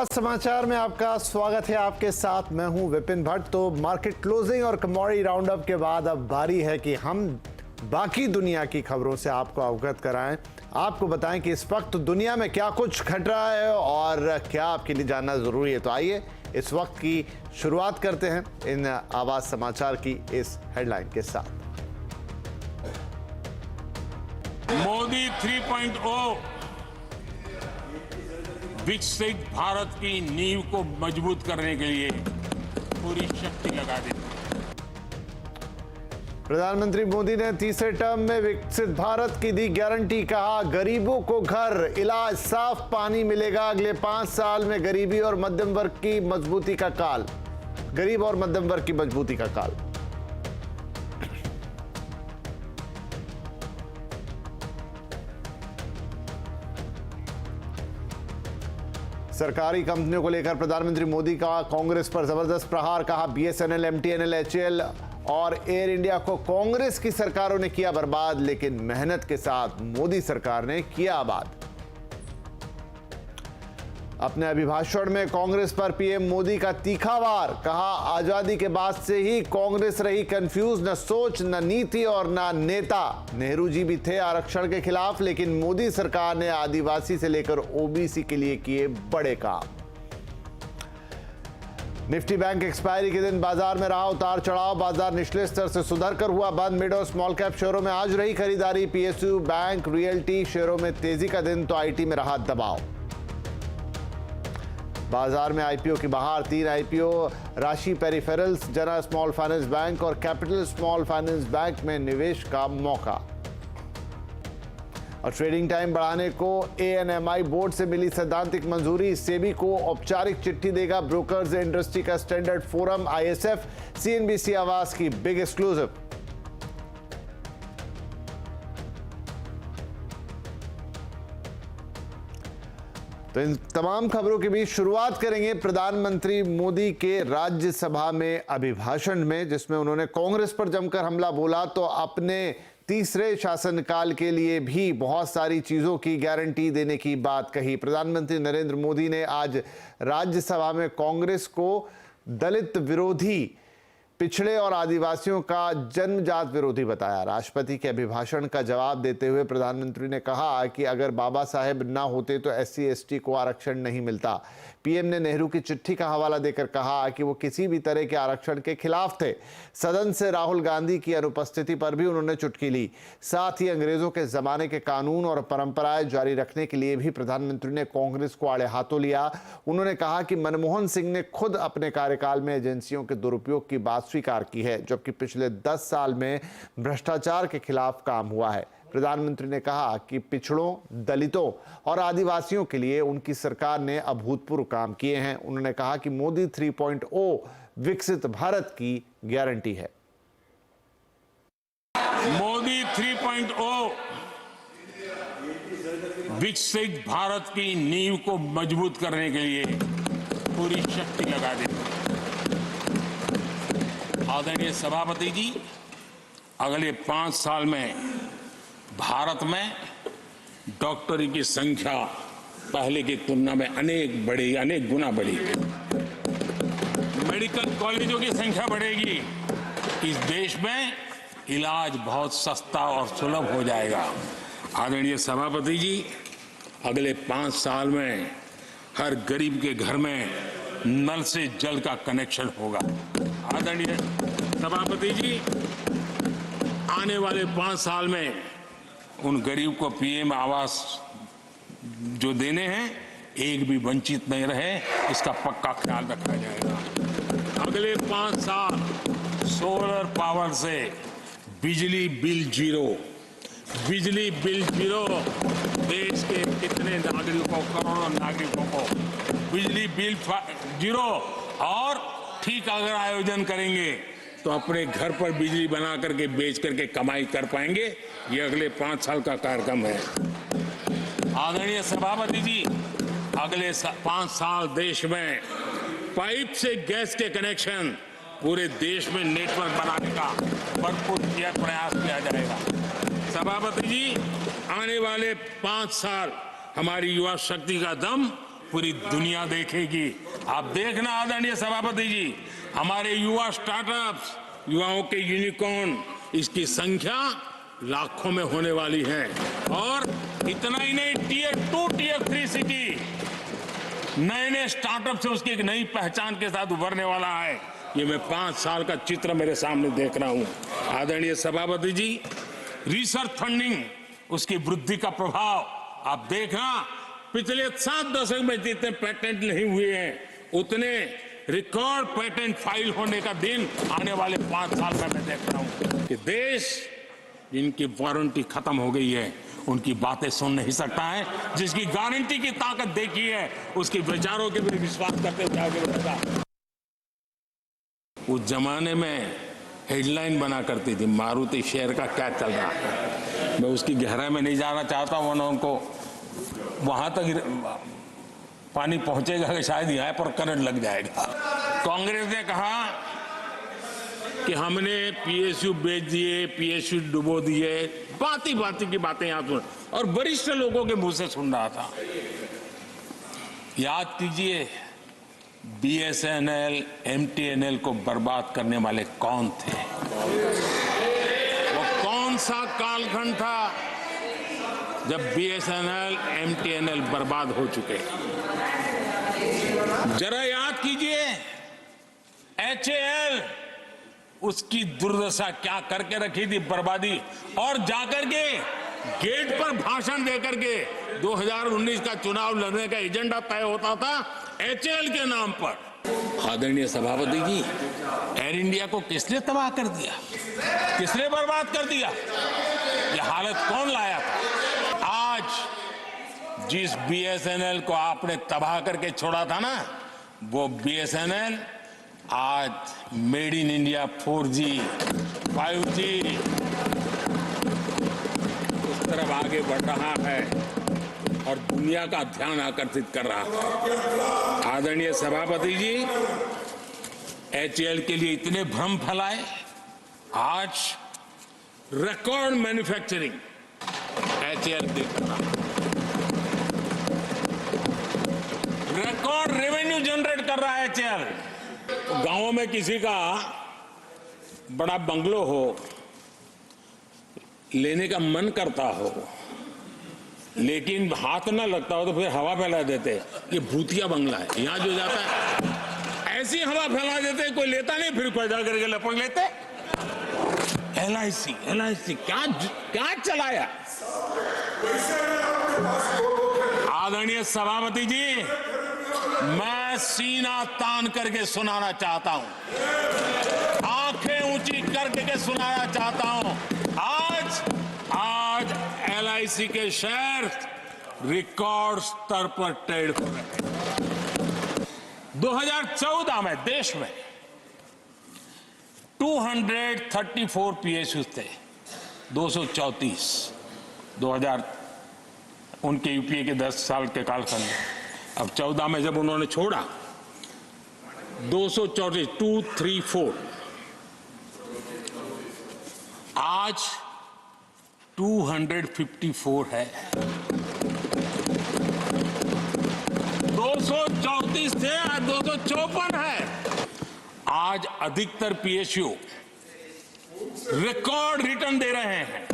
आवाज समाचार में आपका स्वागत है। आपके साथ मैं हूं विपिन भट्ट। तो मार्केट क्लोजिंग और कमोडिटी राउंडअप के बाद अब बारी है कि हम बाकी दुनिया की खबरों से आपको अवगत कराएं, आपको बताएं कि इस वक्त दुनिया में क्या कुछ घट रहा है और क्या आपके लिए जानना जरूरी है। तो आइए इस वक्त की शुरुआत करते हैं इन आवाज समाचार की इस हेडलाइन के साथ। मोदी 3.0 विकसित भारत की नींव को मजबूत करने के लिए पूरी शक्ति लगा दी। प्रधानमंत्री मोदी ने तीसरे टर्म में विकसित भारत की दी गारंटी। कहा, गरीबों को घर, इलाज, साफ पानी मिलेगा। अगले 5 साल में गरीबी और मध्यम वर्ग की मजबूती का काल। गरीब और मध्यम वर्ग की मजबूती का काल। सरकारी कंपनियों को लेकर प्रधानमंत्री मोदी का कांग्रेस पर जबरदस्त प्रहार। कहा, बीएसएनएल, एमटीएनएल, एचएएल और एयर इंडिया को कांग्रेस की सरकारों ने किया बर्बाद, लेकिन मेहनत के साथ मोदी सरकार ने किया आबाद। अपने अभिभाषण में कांग्रेस पर पीएम मोदी का तीखा वार। कहा, आजादी के बाद से ही कांग्रेस रही कंफ्यूज, न सोच, न नीति और न नेता। नेहरू जी भी थे आरक्षण के खिलाफ, लेकिन मोदी सरकार ने आदिवासी से लेकर ओबीसी के लिए किए बड़े काम। निफ्टी बैंक एक्सपायरी के दिन बाजार में रहा उतार चढ़ाव। बाजार निचले स्तर से सुधर कर हुआ बंद। मिड और स्मॉल कैप शेयरों में आज रही खरीदारी। पीएसयू, बैंक, रियल्टी शेयरों में तेजी का दिन, तो आईटी में रहा दबाव। बाजार में आईपीओ की बहार। 3 आईपीओ राशि पेरिफेरल्स, जना स्मॉल फाइनेंस बैंक और कैपिटल स्मॉल फाइनेंस बैंक में निवेश का मौका। और ट्रेडिंग टाइम बढ़ाने को एएनएमआई बोर्ड से मिली सैद्धांतिक मंजूरी। सेबी को औपचारिक चिट्ठी देगा ब्रोकर्स इंडस्ट्री का स्टैंडर्ड फोरम आईएसएफ। सीएनबीसी आवाज की बिग एक्सक्लूसिव। तो इन तमाम खबरों के बीच शुरुआत करेंगे प्रधानमंत्री मोदी के राज्यसभा में अभिभाषण में, जिसमें उन्होंने कांग्रेस पर जमकर हमला बोला। तो अपने तीसरे शासनकाल के लिए भी बहुत सारी चीजों की गारंटी देने की बात कही। प्रधानमंत्री नरेंद्र मोदी ने आज राज्यसभा में कांग्रेस को दलित विरोधी, पिछड़े और आदिवासियों का जन्मजात विरोधी बताया। राष्ट्रपति के अभिभाषण का जवाब देते हुए प्रधानमंत्री ने कहा कि अगर बाबा साहेब ना होते तो एससी एसटी को आरक्षण नहीं मिलता। पीएम ने नेहरू की चिट्ठी का हवाला देकर कहा कि वो किसी भी तरह के आरक्षण के खिलाफ थे। सदन से राहुल गांधी की अनुपस्थिति पर भी उन्होंने चुटकी ली। साथ ही अंग्रेजों के जमाने के कानून और परंपराएं जारी रखने के लिए भी प्रधानमंत्री ने कांग्रेस को आड़े हाथों लिया। उन्होंने कहा कि मनमोहन सिंह ने खुद अपने कार्यकाल में एजेंसियों के दुरुपयोग की बात स्वीकार की है, जबकि पिछले 10 साल में भ्रष्टाचार के खिलाफ काम हुआ है। प्रधानमंत्री ने कहा कि पिछड़ों, दलितों और आदिवासियों के लिए उनकी सरकार ने अभूतपूर्व काम किए हैं। उन्होंने कहा कि मोदी 3.0 विकसित भारत की गारंटी है। मोदी 3.0 विकसित भारत की नींव को मजबूत करने के लिए पूरी शक्ति लगा दी। आदरणीय सभापति जी, अगले 5 साल में भारत में डॉक्टरों की संख्या पहले की तुलना में अनेक गुना बढ़ेगी। मेडिकल कॉलेजों की संख्या बढ़ेगी। इस देश में इलाज बहुत सस्ता और सुलभ हो जाएगा। आदरणीय सभापति जी, अगले 5 साल में हर गरीब के घर में नल से जल का कनेक्शन होगा। आदरणीय सभापति जी, आने वाले 5 साल में उन गरीब को पीएम आवास जो देने हैं, एक भी वंचित नहीं रहे, इसका पक्का ख्याल रखा जाएगा। अगले 5 साल सोलर पावर से बिजली बिल जीरो। बिजली बिल जीरो। देश के कितने नागरिकों, करोड़ों नागरिकों को बिजली बिल जीरो। और ठीक अगर आयोजन करेंगे तो अपने घर पर बिजली बना करके बेच करके कमाई कर पाएंगे। ये अगले 5 साल का कार्यक्रम है। आदरणीय सभापति जी, अगले 5 साल देश में पाइप से गैस के कनेक्शन पूरे देश में नेटवर्क बनाने का भरपूर प्रयास किया जाएगा। सभापति जी, आने वाले 5 साल हमारी युवा शक्ति का दम पूरी दुनिया देखेगी। आप देखना आदरणीय सभापति जी, हमारे युवा स्टार्टअप्स, युवाओं के यूनिकॉर्न, इसकी संख्या लाखों में होने वाली है। और इतना ही नहीं, टियर 2 टियर 3 सिटी नए नए स्टार्टअप से उसकी एक नई पहचान के साथ उभरने वाला है। ये मैं 5 साल का चित्र मेरे सामने देख रहा हूं। आदरणीय सभापति जी, रिसर्च फंडिंग, उसकी वृद्धि का प्रभाव आप देखना, पिछले 7 दशक में जितने पेटेंट नहीं हुए हैं उतने रिकॉर्ड पेटेंट फाइल होने का दिन आने वाले 5 साल में मैं देख रहा हूं कि देश जिनकी वारंटी खत्म हो गई है उनकी बातें सुन नहीं सकता है। जिसकी गारंटी की ताकत देखी है उसके विचारों के भी विश्वास करते हुए आगे बढ़ेगा। उस जमाने में हेडलाइन बना करती थी, मारुति शेयर का क्या चल रहा है। मैं उसकी गहराई में नहीं जाना चाहता हूं, वरना उनको वहां तक पानी पहुंचेगा कि शायद यहाँ पर करंट लग जाएगा। कांग्रेस ने कहा कि हमने पीएसयू बेच दिए, पीएसयू डुबो दिए, बाती की बातें यहाँ सुन, और वरिष्ठ लोगों के मुंह से सुन रहा था। याद कीजिए, बीएसएनएल, एमटीएनएल को बर्बाद करने वाले कौन थे? वो कौन सा कालखंड था जब बीएसएनएल, एमटीएनएल बर्बाद हो चुके? जरा याद कीजिए, एचएएल, उसकी दुर्दशा क्या करके रखी थी, बर्बादी। और जाकर के गेट पर भाषण देकर के 2019 का चुनाव लड़ने का एजेंडा तय होता था एचएएल के नाम पर। आदरणीय सभापति जी, एयर इंडिया को किसने तबाह कर दिया, किसने बर्बाद कर दिया? ये हालत कौन लाया था? आज जिस बीएसएनएल को आपने तबाह करके छोड़ा था ना, वो बीएसएनएल आज made in India 4G, 5G उस तरफ आगे बढ़ रहा है और दुनिया का ध्यान आकर्षित कर रहा है। आदरणीय सभापति जी, एचएएल के लिए इतने भ्रम फैलाए, आज रिकॉर्ड मैन्युफैक्चरिंग एचएएल देख रहा है, रिकॉर्ड रेवेन्यू जनरेट कर रहा है एचएएल। गांवों में किसी का बड़ा बंगलो हो, लेने का मन करता हो, लेकिन हाथ ना लगता हो तो फिर हवा फैला देते, ये भूतिया बंगला है, यहां जो जाता है ऐसी हवा फैला देते, कोई लेता नहीं, फिर पैदा करके लपक लेते। एलआईसी क्या चलाया? आदरणीय सभापति जी, मैं सीना तान करके सुनाना चाहता हूं, आंखें ऊंची करके सुनाना चाहता हूं, आज एलआईसी के शेयर रिकॉर्ड स्तर पर ट्रेड हो रहे हैं। 2014 में देश में 234 पीएसयू थे, 234 2000 उनके यूपीए के 10 साल के कालखंड में। अब 14 में जब उन्होंने छोड़ा, 234 आज 254 है। 234 थे, आज 254 है। आज अधिकतर पीएसयू रिकॉर्ड रिटर्न दे रहे हैं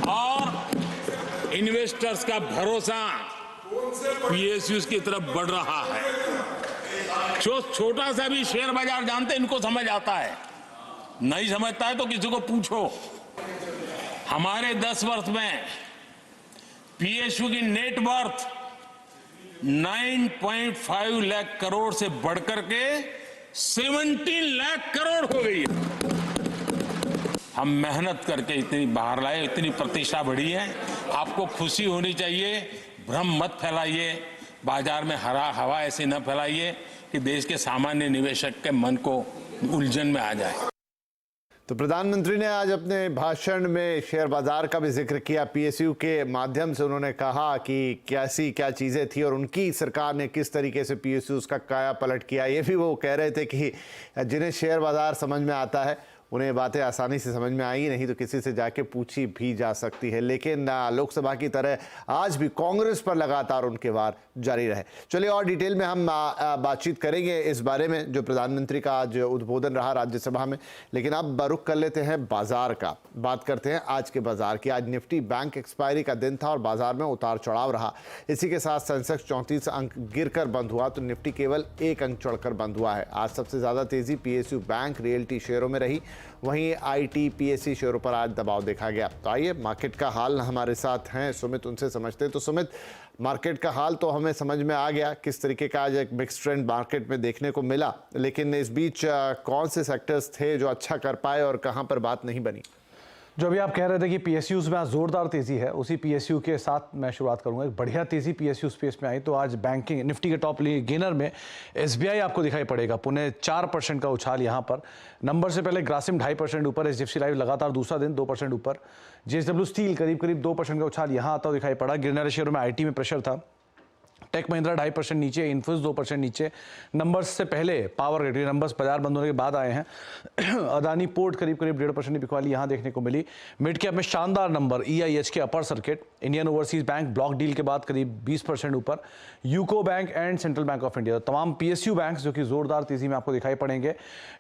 और इन्वेस्टर्स का भरोसा पीएसयूज की तरफ बढ़ रहा है। जो छोटा सा भी शेयर बाजार जानते हैं, इनको समझ आता है, नहीं समझता है तो किसी को पूछो। हमारे 10 वर्ष में पीएसयू की नेट वर्थ 9.5 लाख करोड़ से बढ़कर के 17 लाख करोड़ हो गई है। हम मेहनत करके इतनी बाहर लाए, इतनी प्रतिष्ठा बढ़ी है। आपको खुशी होनी चाहिए, भ्रम मत फैलाइए, बाजार में हवा ऐसी न फैलाइए कि देश के सामान्य निवेशक के मन को उलझन में आ जाए। तो प्रधानमंत्री ने आज अपने भाषण में शेयर बाजार का भी जिक्र किया। पीएसयू के माध्यम से उन्होंने कहा कि कैसी क्या चीज़ें थी और उनकी सरकार ने किस तरीके से पीएसयूज का काया पलट किया। ये भी वो कह रहे थे कि जिन्हें शेयर बाजार समझ में आता है उन्हें बातें आसानी से समझ में आई नहीं तो किसी से जाके पूछी भी जा सकती है। लेकिन लोकसभा की तरह आज भी कांग्रेस पर लगातार उनके वार जारी रहे। चलिए और डिटेल में हम बातचीत करेंगे इस बारे में जो प्रधानमंत्री का आज उद्बोधन रहा राज्यसभा में। लेकिन अब रुख कर लेते हैं बाजार का, बात करते हैं आज के बाजार की। आज निफ्टी बैंक एक्सपायरी का दिन था और बाजार में उतार चढ़ाव रहा। इसी के साथ सेंसेक्स 34 अंक गिरकर बंद हुआ तो निफ्टी केवल 1 अंक चढ़कर बंद हुआ है। आज सबसे ज्यादा तेजी पीएसयू बैंक रियल्टी शेयरों में रही, वहीं आईटी पीएससी शेयरों पर आज दबाव देखा गया। तो आइए मार्केट का हाल हमारे साथ हैं सुमित, उनसे समझते हैं। तो सुमित, मार्केट का हाल तो हमें समझ में आ गया, किस तरीके का आज एक मिक्स ट्रेंड मार्केट में देखने को मिला, लेकिन इस बीच कौन से सेक्टर्स थे जो अच्छा कर पाए और कहां पर बात नहीं बनी? जो अभी आप कह रहे थे कि पीएसयूज में आज जोरदार तेजी है, उसी पीएसयू के साथ मैं शुरुआत करूंगा। एक बढ़िया तेजी पीएसयू स्पेस में आई तो आज बैंकिंग निफ्टी के टॉप गेनर में एसबीआई आपको दिखाई पड़ेगा। पुणे 4% का उछाल यहां पर। नंबर से पहले ग्रासिम 2.5% ऊपर, एचडीएफसी लाइफ लगातार दूसरा दिन 2% ऊपर। जेएसडब्ल्यू स्टील करीब 2% का उछाल यहां आता दिखाई पड़ा। गिरने वाले शेयरों में आईटी में प्रेशर था। टेक महिंद्रा 2.5% नीचे, इन्फोसिस 2% नीचे। नंबर्स से पहले पावर ग्रिड नंबर्स बाजार बंद होने के बाद आए हैं। अदानी पोर्ट करीब 1.5% की बिकवाली यहां देखने को मिली। मिड कैप में शानदार नंबर ईआईएच के upper circuit, Indian overseas bank block deal के बाद करीब 20% ऊपर। UCO bank and central bank of India, तमाम पीएसयू बैंक जो कि जोरदार तेजी में आपको दिखाई पड़ेंगे।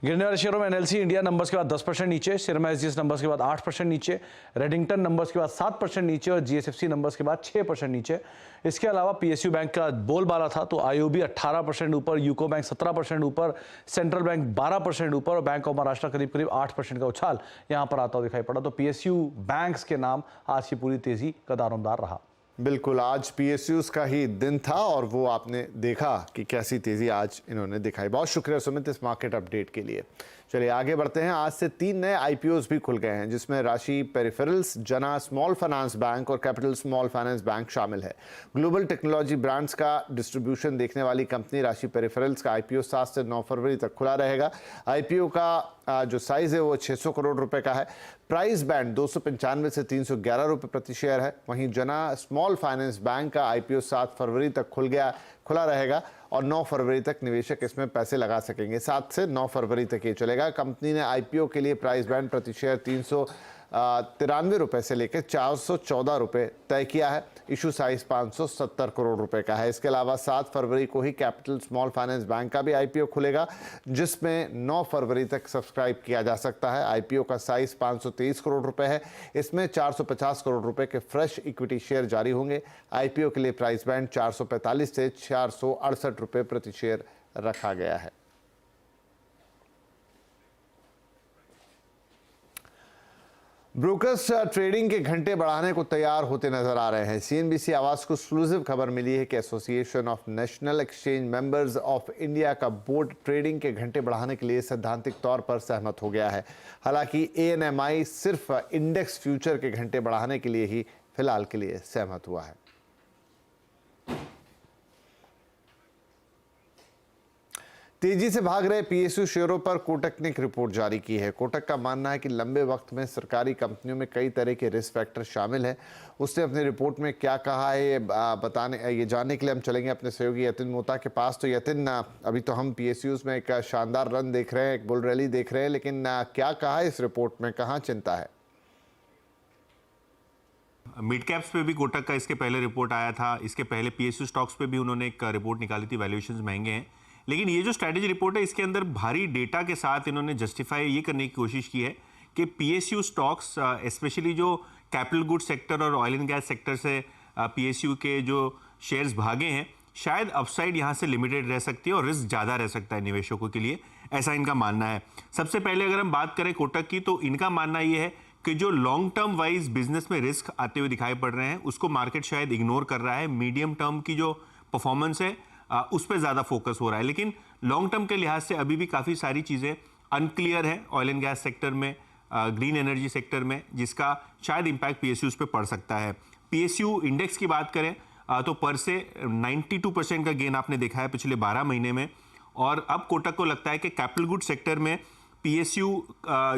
गिरने वाले शेयरों में एनएलसी इंडिया नंबर्स के बाद 10% नीचे, सिरमा एसजीएस नंबर्स के बाद 8% नीचे, रेडिंगटन नंबर्स के बाद 7% नीचे और जीएसएफसी नंबर्स के बाद 6% नीचे। इसके अलावा पीएसयू बैंक का बोलबाला था तो आईओबी 18% ऊपर, यूको बैंक 17% ऊपर, सेंट्रल बैंक 12% ऊपर और बैंक ऑफ महाराष्ट्र करीब 8% का उछाल यहां पर आता हुआ दिखाई पड़ा। तो पीएसयू बैंक्स के नाम आज की पूरी तेजी का दारोमदार रहा। बिल्कुल, आज पीएसयूज का ही दिन था और वो आपने देखा कि कैसी तेजी आज इन्होंने दिखाई। बहुत शुक्रिया सुमित इस मार्केट अपडेट के लिए। चलिए आगे बढ़ते हैं। आज से 3 नए आईपीओज भी खुल गए हैं जिसमें राशि पेरिफेरल्स, जना स्मॉल फाइनेंस बैंक और कैपिटल स्मॉल फाइनेंस बैंक शामिल है। ग्लोबल टेक्नोलॉजी ब्रांड्स का डिस्ट्रीब्यूशन देखने वाली कंपनी राशि पेरिफेरल्स का आईपीओ 7 से 9 फरवरी तक खुला रहेगा। आईपीओ का जो साइज है वो 600 करोड़ रुपए का है। प्राइस बैंड 295 से 311 रुपए प्रति शेयर है। वहीं जना स्मॉल फाइनेंस बैंक का आईपीओ 7 फरवरी तक खुला रहेगा और 9 फरवरी तक निवेशक इसमें पैसे लगा सकेंगे। 7 से 9 फरवरी तक ये चलेगा। कंपनी ने आईपीओ के लिए प्राइस बैंड प्रति शेयर 393 रुपए से लेकर 414 रुपए तय किया है। इशू साइज 570 करोड़ रुपए का है। इसके अलावा 7 फरवरी को ही कैपिटल स्मॉल फाइनेंस बैंक का भी आईपीओ खुलेगा जिसमें 9 फरवरी तक सब्सक्राइब किया जा सकता है। आईपीओ का साइज 523 करोड़ रुपए है। इसमें 450 करोड़ रुपए के फ्रेश इक्विटी शेयर जारी होंगे। आईपीओ के लिए प्राइस बैंड 445 से 468 रुपए प्रति शेयर रखा गया है। ब्रोकर्स ट्रेडिंग के घंटे बढ़ाने को तैयार होते नजर आ रहे हैं। सीएनबीसी आवाज को एक्सक्लूसिव खबर मिली है कि association of national exchange members of India का बोर्ड ट्रेडिंग के घंटे बढ़ाने के लिए सैद्धांतिक तौर पर सहमत हो गया है। हालांकि एएनएमआई सिर्फ इंडेक्स फ्यूचर के घंटे बढ़ाने के लिए ही फिलहाल के लिए सहमत हुआ है। तेजी से भाग रहे पीएसयू शेयरों पर कोटक ने एक रिपोर्ट जारी की है। कोटक का मानना है कि लंबे वक्त में सरकारी कंपनियों में कई तरह के रिस्क फैक्टर शामिल हैं। उसने अपनी रिपोर्ट में क्या कहा है ये जानने के लिए हम चलेंगे अपने सहयोगी यतिन मोता के पास। तो यतिन, अभी तो हम पीएसयूज में एक शानदार रन देख रहे हैं, एक बुल रैली देख रहे हैं, लेकिन क्या कहा है इस रिपोर्ट में, कहाँ चिंता है? मिड कैप्स पे भी कोटक का इसके पहले रिपोर्ट आया था। इसके पहले पीएसयू स्टॉक्स पे भी उन्होंने एक रिपोर्ट निकाली थी, वैल्यूएशंस महंगे हैं। लेकिन ये जो स्ट्रैटेजी रिपोर्ट है इसके अंदर भारी डेटा के साथ इन्होंने जस्टिफाई ये करने की कोशिश की है कि पीएसयू स्टॉक्स स्पेशली जो कैपिटल गुड सेक्टर और ऑयल एंड गैस सेक्टर से पीएसयू के जो शेयर्स भागे हैं, शायद अपसाइड यहाँ से लिमिटेड रह सकती है और रिस्क ज़्यादा रह सकता है निवेशकों के लिए, ऐसा इनका मानना है। सबसे पहले अगर हम बात करें कोटक की, तो इनका मानना ये है कि जो लॉन्ग टर्म वाइज बिजनेस में रिस्क आते हुए दिखाई पड़ रहे हैं उसको मार्केट शायद इग्नोर कर रहा है। मीडियम टर्म की जो परफॉर्मेंस है उस पर ज़्यादा फोकस हो रहा है। लेकिन लॉन्ग टर्म के लिहाज से अभी भी काफ़ी सारी चीज़ें अनक्लियर है ऑयल एंड गैस सेक्टर में, ग्रीन एनर्जी सेक्टर में, जिसका शायद इम्पैक्ट पीएसयूज पे पड़ सकता है। पीएसयू इंडेक्स की बात करें तो पर से 92% का गेन आपने देखा है पिछले 12 महीने में। और अब कोटक को लगता है कि कैपिटल गुड सेक्टर में पीएसयू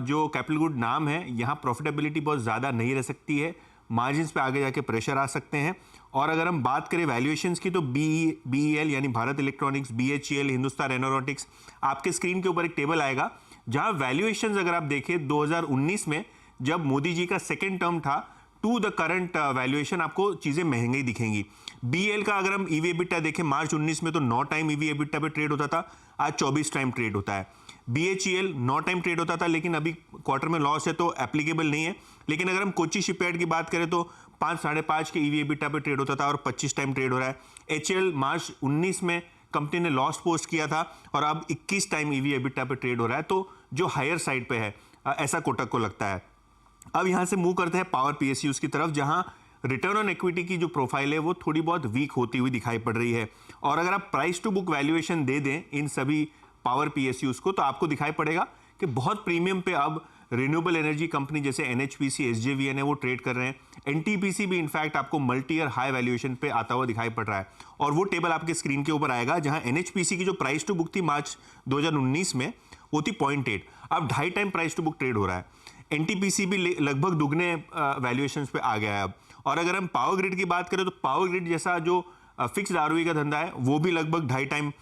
जो कैपिटल गुड नाम है, यहाँ प्रॉफिटेबिलिटी बहुत ज़्यादा नहीं रह सकती है, मार्जिन्स पे आगे जाके प्रेशर आ सकते हैं। और अगर हम बात करें वैल्यूएशंस की तो बीईएल यानी Bharat electronics, BHEL, Hindustan aeronautics, आपके स्क्रीन के ऊपर एक टेबल आएगा जहां वैल्यूएशंस अगर आप देखें 2019 में जब मोदी जी का सेकेंड टर्म था टू द करंट वैल्यूएशन आपको चीजें महंगी दिखेंगी। बीएल का अगर हम ईवी एबिटा देखें मार्च 19 में तो 9 टाइम ईवी एबिटा पे ट्रेड होता था, आज 24 टाइम ट्रेड होता है। बीएचईएल 9 टाइम ट्रेड होता था लेकिन अभी क्वार्टर में लॉस है तो एप्लीकेबल नहीं है। लेकिन अगर हम कोची शिपयार्ड की बात करें तो 5-5.5 के ईवी एबिटा पे ट्रेड होता था और 25 टाइम ट्रेड हो रहा है। एचएल मार्च 19 में कंपनी ने लॉस पोस्ट किया था और अब 21 टाइम ईवी एबिटा पे ट्रेड हो रहा है, तो जो हायर साइड पे है ऐसा कोटक को लगता है। अब यहां से मूव करते हैं पावर पीएसयूज की तरफ, जहां रिटर्न ऑन इक्विटी की जो प्रोफाइल है वो थोड़ी बहुत वीक होती हुई दिखाई पड़ रही है। और अगर आप प्राइस टू बुक वैल्यूएशन दे दें इन सभी पावर पीएसयूज को तो आपको दिखाई पड़ेगा कि बहुत प्रीमियम पे अब रिन्यूएबल एनर्जी कंपनी जैसे एनएचपीसी, एसजेवीएन है वो ट्रेड कर रहे हैं। एनटीपीसी भी इनफैक्ट आपको मल्टी ईयर हाई वैल्यूएशन पे आता हुआ दिखाई पड़ रहा है और वो टेबल आपके स्क्रीन के ऊपर आएगा जहां एनएचपीसी की जो प्राइस टू बुक थी मार्च 2019 में वो थी 0.8, अब 2.5 time price to book trade हो रहा है। एनटीपीसी भी लगभग दुगने वैल्यूएशंस पे आ गया है अब। और अगर हम पावर ग्रिड की बात करें तो पावर ग्रिड जैसा जो फिक्स्ड आरओई का धंधा है वो भी लगभग 2.5 time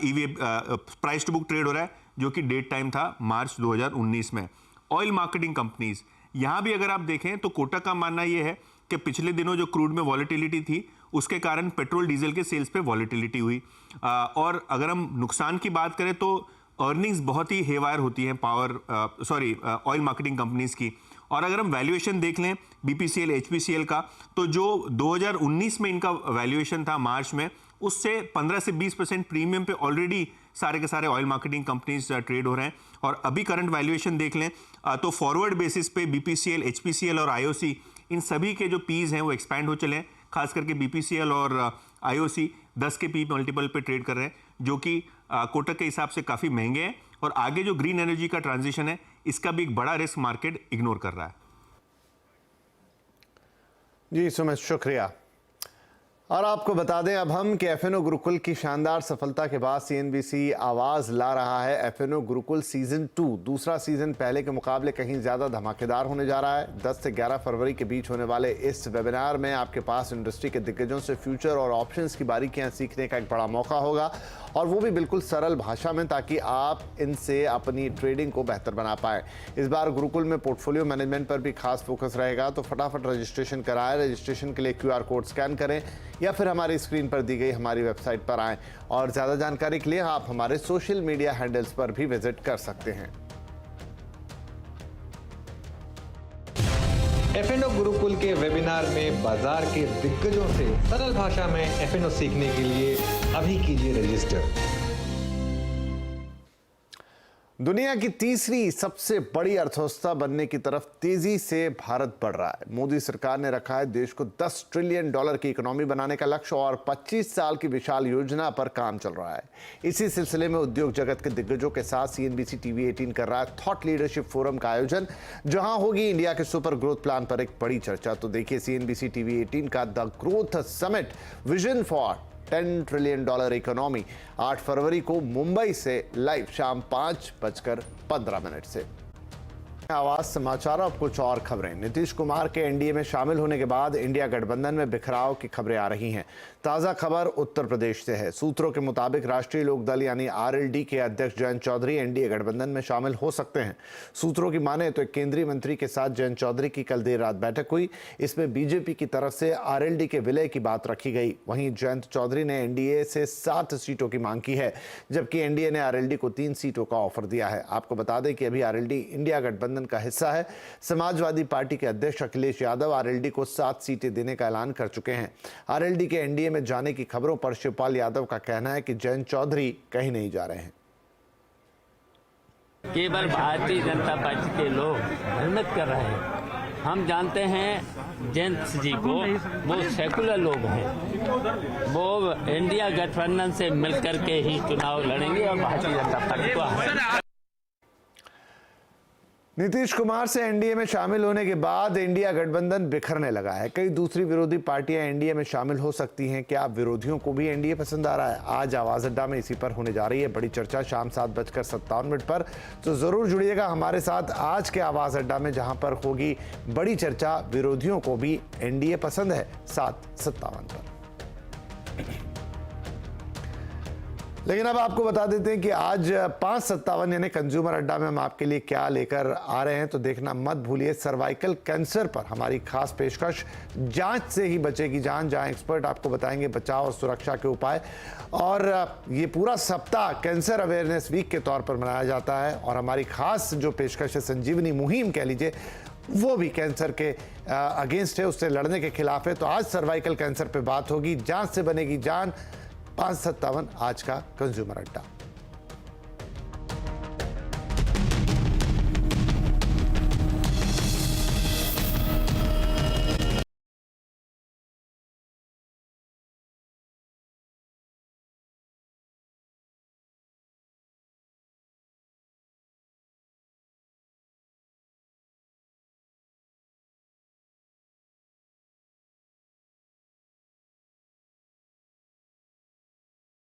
EV price to book trade हो रहा है, जो कि 1.5 टाइम था मार्च 2019 में। ऑयल मार्केटिंग कंपनीज, यहां भी अगर आप देखें तो कोटक का मानना यह है कि पिछले दिनों जो क्रूड में वॉलेटिलिटी थी उसके कारण पेट्रोल डीजल के सेल्स पे वॉलेटिलिटी हुई। और अगर हम नुकसान की बात करें तो अर्निंग्स बहुत ही हेवायर होती हैं ऑयल मार्केटिंग कंपनीज की। और अगर हम वैल्यूएशन देख लें बीपीसीएल, एचपीसीएल का, तो जो 2019 में इनका वैल्यूएशन था मार्च में, उससे 15 से 20% प्रीमियम पे ऑलरेडी सारे के सारे ऑयल मार्केटिंग कंपनीज ट्रेड हो रहे हैं। और अभी करंट वैल्यूएशन देख लें तो फॉरवर्ड बेसिस पे बीपीसीएल, एचपीसीएल और आईओसी इन सभी के जो पीज हैं वो एक्सपैंड हो चले हैं। खास करके बीपीसीएल और आईओसी 10 के पी मल्टीपल पे ट्रेड कर रहे हैं, जो कि कोटक के हिसाब से काफी महंगे हैं। और आगे जो ग्रीन एनर्जी का ट्रांजिशन है इसका भी एक बड़ा रिस्क मार्केट इग्नोर कर रहा है। जी सुमित, शुक्रिया। और आपको बता दें अब हम कि एफएनओ गुरुकुल की शानदार सफलता के बाद सीएनबीसी आवाज ला रहा है एफएनओ गुरुकुल सीजन 2। दूसरा सीजन पहले के मुकाबले कहीं ज्यादा धमाकेदार होने जा रहा है। 10 से 11 फरवरी के बीच होने वाले इस वेबिनार में आपके पास इंडस्ट्री के दिग्गजों से फ्यूचर और ऑप्शंस की बारीकियां सीखने का एक बड़ा मौका होगा, और वो भी बिल्कुल सरल भाषा में, ताकि आप इनसे अपनी ट्रेडिंग को बेहतर बना पाए। इस बार गुरुकुल में पोर्टफोलियो मैनेजमेंट पर भी खास फोकस रहेगा, तो फटाफट रजिस्ट्रेशन कराएं। रजिस्ट्रेशन के लिए QR कोड स्कैन करें या फिर हमारी स्क्रीन पर दी गई हमारी वेबसाइट पर आएं। और ज़्यादा जानकारी के लिए आप हमारे सोशल मीडिया हैंडल्स पर भी विजिट कर सकते हैं। एफएनओ गुरुकुल के वेबिनार में बाजार के दिग्गजों से सरल भाषा में एफएनओ सीखने के लिए अभी कीजिए रजिस्टर। दुनिया की तीसरी सबसे बड़ी अर्थव्यवस्था बनने की तरफ तेजी से भारत बढ़ रहा है। मोदी सरकार ने रखा है देश को $10 ट्रिलियन की इकोनॉमी बनाने का लक्ष्य, और 25 साल की विशाल योजना पर काम चल रहा है। इसी सिलसिले में उद्योग जगत के दिग्गजों के साथ सीएनबीसी टीवी 18 कर रहा है थॉट लीडरशिप फोरम का आयोजन, जहां होगी इंडिया के सुपर ग्रोथ प्लान पर एक बड़ी चर्चा। तो देखिए सीएनबीसी टीवी 18 का the growth summit vision for $10 trillion economy 8 फरवरी को मुंबई से लाइव शाम 5:15 से। आवाज समाचार अब कुछ और खबरें। नीतीश कुमार के एनडीए में शामिल होने के बाद इंडिया गठबंधन में बिखराव की खबरें आ रही हैं। ताजा खबर उत्तर प्रदेश से है। सूत्रों के मुताबिक राष्ट्रीय लोकदल यानी आरएलडी के अध्यक्ष जयंत चौधरी एनडीए गठबंधन में शामिल हो सकते हैं। सूत्रों की माने तो एक केंद्रीय मंत्री के साथ जयंत चौधरी की कल देर रात बैठक हुई। इसमें बीजेपी की तरफ से आरएलडी के विलय की बात रखी गई। वहीं जयंत चौधरी ने एनडीए से 7 सीटों की मांग की है, जबकि एनडीए ने आरएलडी को 3 सीटों का ऑफर दिया है। आपको बता दें कि अभी आरएलडी इंडिया गठबंधन का हिस्सा है। समाजवादी पार्टी के अध्यक्ष अखिलेश यादव आरएलडी को 7 सीटें देने का ऐलान कर चुके हैं। आरएलडी के एनडीए में जाने की खबरों पर शिवपाल यादव का कहना है कि जयंत चौधरी कहीं नहीं जा रहे हैं। केवल भारतीय जनता पार्टी के लोग भ्रमित कर रहे हैं। हम जानते हैं जयंत जी को, वो सेकुलर लोग हैं, वो इंडिया गठबंधन से मिलकर के ही चुनाव लड़ेंगे और भारतीय जनता पार्टी को। नीतीश कुमार से एनडीए में शामिल होने के बाद इंडिया गठबंधन बिखरने लगा है। कई दूसरी विरोधी पार्टियां एनडीए में शामिल हो सकती हैं। क्या विरोधियों को भी एनडीए पसंद आ रहा है? आज आवाज अड्डा में इसी पर होने जा रही है बड़ी चर्चा शाम 7:57 पर। तो जरूर जुड़िएगा हमारे साथ आज के आवाज अड्डा में, जहां पर होगी बड़ी चर्चा विरोधियों को भी एनडीए पसंद है 7:57 पर। लेकिन अब आपको बता देते हैं कि आज 5:57 यानी कंज्यूमर अड्डा में हम आपके लिए क्या लेकर आ रहे हैं, तो देखना मत भूलिए। सर्वाइकल कैंसर पर हमारी खास पेशकश, जांच से ही बचेगी जान, जहां एक्सपर्ट आपको बताएंगे बचाव और सुरक्षा के उपाय। और ये पूरा सप्ताह कैंसर अवेयरनेस वीक के तौर पर मनाया जाता है और हमारी खास जो पेशकश है, संजीवनी मुहिम कह लीजिए, वो भी कैंसर के अगेंस्ट है, उससे लड़ने के खिलाफ है। तो आज सर्वाइकल कैंसर पे बात होगी, जांच से बनेगी जान। 5:57 आज का कंज्यूमर अड्डा।